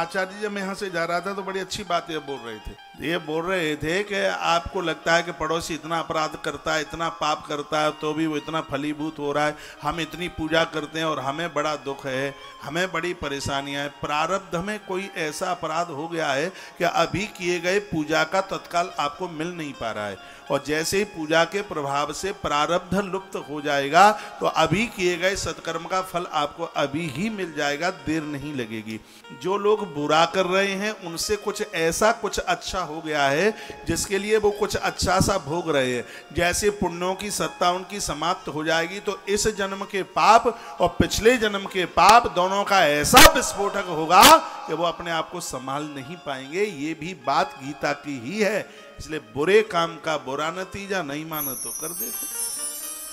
आचार्य जी जब मैं यहाँ से जा रहा था तो बड़ी अच्छी बात ये बोल रहे थे। ये बोल रहे थे कि आपको लगता है कि पड़ोसी इतना अपराध करता है, इतना पाप करता है, तो भी वो इतना फलीभूत हो रहा है। हम इतनी पूजा करते हैं और हमें बड़ा दुख है, हमें बड़ी परेशानियां हैं। प्रारब्ध में कोई ऐसा अपराध हो गया है कि अभी किए गए पूजा का तत्काल आपको मिल नहीं पा रहा है, और जैसे ही पूजा के प्रभाव से प्रारब्ध लुप्त हो जाएगा तो अभी किए गए सत्कर्म का फल आपको अभी ही मिल जाएगा, देर नहीं लगेगी। जो लोग बुरा कर रहे हैं उनसे कुछ ऐसा कुछ अच्छा हो गया है जिसके लिए वो कुछ अच्छा सा भोग रहे हैं। जैसे पुण्यों की सत्ता उनकी समाप्त हो जाएगी तो इस जन्म के पाप और पिछले जन्म के पाप दोनों का ऐसा विस्फोटक होगा कि वो अपने आप को संभाल नहीं पाएंगे। ये भी बात गीता की ही है। इसलिए बुरे काम का बुरा नतीजा नहीं मानो तो कर देखो,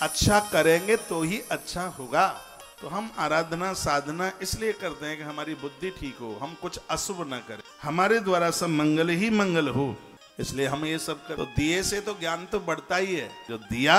अच्छा करेंगे तो ही अच्छा होगा। तो हम आराधना साधना इसलिए करते हैं कि हमारी बुद्धि ठीक हो, हम कुछ अशुभ न करें, हमारे द्वारा सब मंगल ही मंगल हो, इसलिए हम ये सब कर। तो दिए से तो ज्ञान तो बढ़ता ही है। जो दिया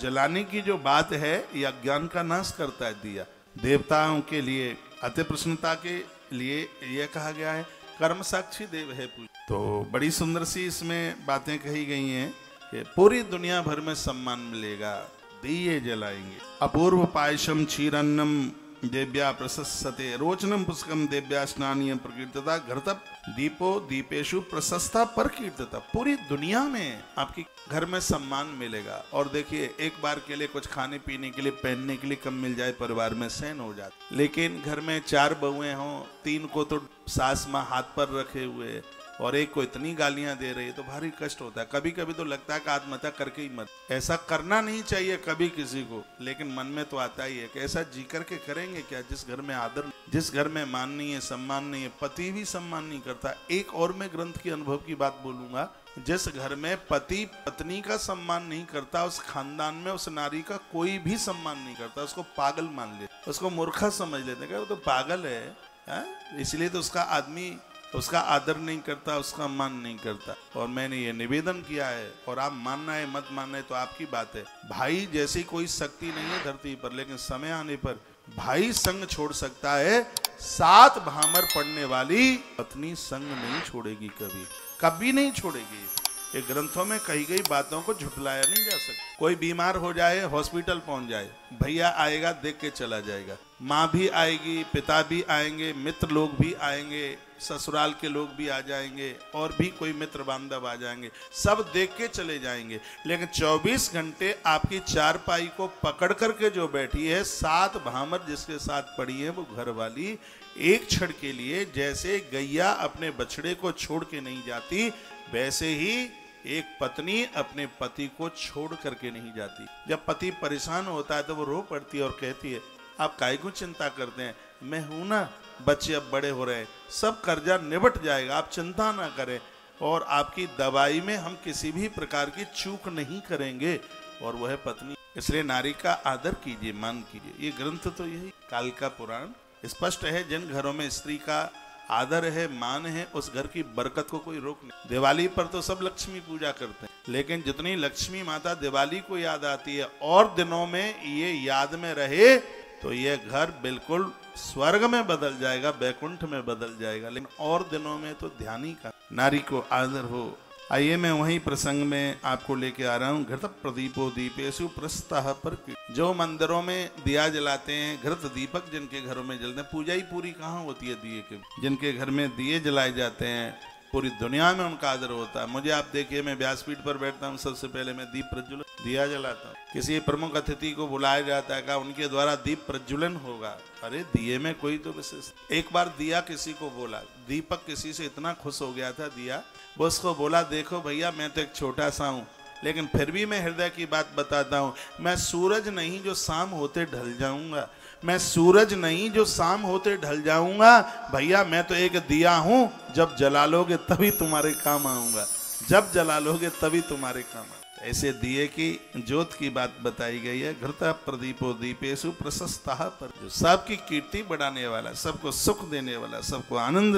जलाने की जो बात है यह अज्ञान का नाश करता है। दिया देवताओं के लिए अति प्रसन्नता के लिए यह कहा गया है, कर्म साक्षी देव है पूज। तो बड़ी सुंदर सी इसमें बातें कही गई हैं कि पूरी दुनिया भर में सम्मान मिलेगा, दिए जलाएंगे। अपूर्व पायसम क्षीरान्नम देव्या प्रशस्ते रोचनम पुष्कम देव्या स्नानीय प्रकीर्तता घृतप दीपो दीपेशु प्रशस्ता पर कीर्तता। पूरी दुनिया में आपके घर में सम्मान मिलेगा। और देखिए, एक बार के लिए कुछ खाने पीने के लिए पहनने के लिए कम मिल जाए परिवार में सहन हो जाता, लेकिन घर में 4 बहुएं हों, 3 को तो सास माँ हाथ पर रखे हुए और एक को इतनी गालियां दे रही है तो भारी कष्ट होता है। कभी कभी तो लगता है कि आत्महत्या करके ही मत। ऐसा करना नहीं चाहिए कभी किसी को, लेकिन मन में तो आता ही है कि ऐसा जी करके करेंगे क्या जिस घर में आदर, जिस घर में मान नहीं है, सम्मान नहीं है, पति भी सम्मान नहीं करता। एक और मैं ग्रंथ के अनुभव की बात बोलूंगा, जिस घर में पति पत्नी का सम्मान नहीं करता, उस खानदान में उस नारी का कोई भी सम्मान नहीं करता, उसको पागल मान लेते, उसको मूर्खा समझ लेते हैं, वो तो पागल है, इसलिए तो उसका आदमी उसका आदर नहीं करता, उसका मान नहीं करता। और मैंने ये निवेदन किया है, और आप मानना है मत मानना है तो आपकी बात है। भाई जैसी कोई शक्ति नहीं है धरती पर, लेकिन समय आने पर भाई संग छोड़ सकता है, 7 भामर पढ़ने वाली पत्नी संग नहीं छोड़ेगी, कभी कभी नहीं छोड़ेगी। ये ग्रंथों में कही गई बातों को झुठलाया नहीं जा सकता। कोई बीमार हो जाए, हॉस्पिटल पहुंच जाए, भैया आएगा देख के चला जाएगा, माँ भी आएगी, पिता भी आएंगे, मित्र लोग भी आएंगे, ससुराल के लोग भी आ जाएंगे, और भी कोई मित्र बांधव आ जाएंगे, सब देख के चले जाएंगे। लेकिन 24 घंटे आपकी चारपाई को पकड़ करके जो बैठी है, 7 भामर जिसके साथ पड़ी है, वो घर वाली एक क्षण के लिए, जैसे गैया अपने बछड़े को छोड़ के नहीं जाती, वैसे ही एक पत्नी अपने पति को छोड़ करके नहीं जाती। जब पति परेशान होता है तो वो रो पड़ती है और कहती है, आप काहे को चिंता करते हैं, मैं हूं ना, बच्चे अब बड़े हो रहे हैं, सब कर्जा निबट जाएगा, आप चिंता ना करें, और आपकी दवाई में हम किसी भी प्रकार की चूक नहीं करेंगे। और वह पत्नी, इसलिए नारी का आदर कीजिए, मान कीजिए। ये ग्रंथ तो यही काल का पुराण स्पष्ट है। जिन घरों में स्त्री का आदर है, मान है, उस घर की बरकत को कोई रोक नहीं। दिवाली पर तो सब लक्ष्मी पूजा करते हैं, लेकिन जितनी लक्ष्मी माता दिवाली को याद आती है और दिनों में ये याद में रहे तो ये घर बिल्कुल स्वर्ग में बदल जाएगा, बैकुंठ में बदल जाएगा। लेकिन और दिनों में तो ध्यान ही का नारी को आदर हो। आइए मैं वही प्रसंग में आपको लेके आ रहा हूँ। घृत प्रदीपो दीपेशु प्रस्तः पर। जो मंदिरों में दिया जलाते हैं, घृत दीपक जिनके घरों में जलते हैं, पूजा ही पूरी कहाँ होती है दिए के। जिनके घर में दिए जलाए जाते हैं, पूरी दुनिया में उनका आदर होता है। मुझे आप देखिए, मैं व्यासपीठ पर बैठता हूँ, सबसे पहले मैं दीप प्रज्वलन दिया जलाता हूँ। किसी प्रमुख अतिथि को बुलाया जाता है, कहा उनके द्वारा दीप प्रज्वलन होगा। अरे दिए में कोई तो विशेष। एक बार दिया किसी को बोला, दीपक किसी से इतना खुश हो गया था दिया, वो उसको बोला, देखो भैया मैं तो एक छोटा सा हूँ, लेकिन फिर भी मैं हृदय की बात बताता हूँ, मैं सूरज नहीं जो शाम होते ढल जाऊंगा, मैं सूरज नहीं जो शाम होते ढल जाऊंगा, भैया मैं तो एक दिया हूं, जब जला लोगे तभी तुम्हारे काम आऊंगा, जब जला लोगे तभी तुम्हारे काम आऊंगा। ऐसे दिए की ज्योत की बात बताई गई है। घृत प्रदीपो दीपेशु प्रशस्तः पर, जो सबकी कीर्ति बढ़ाने वाला, सबको सुख देने वाला, सबको आनंद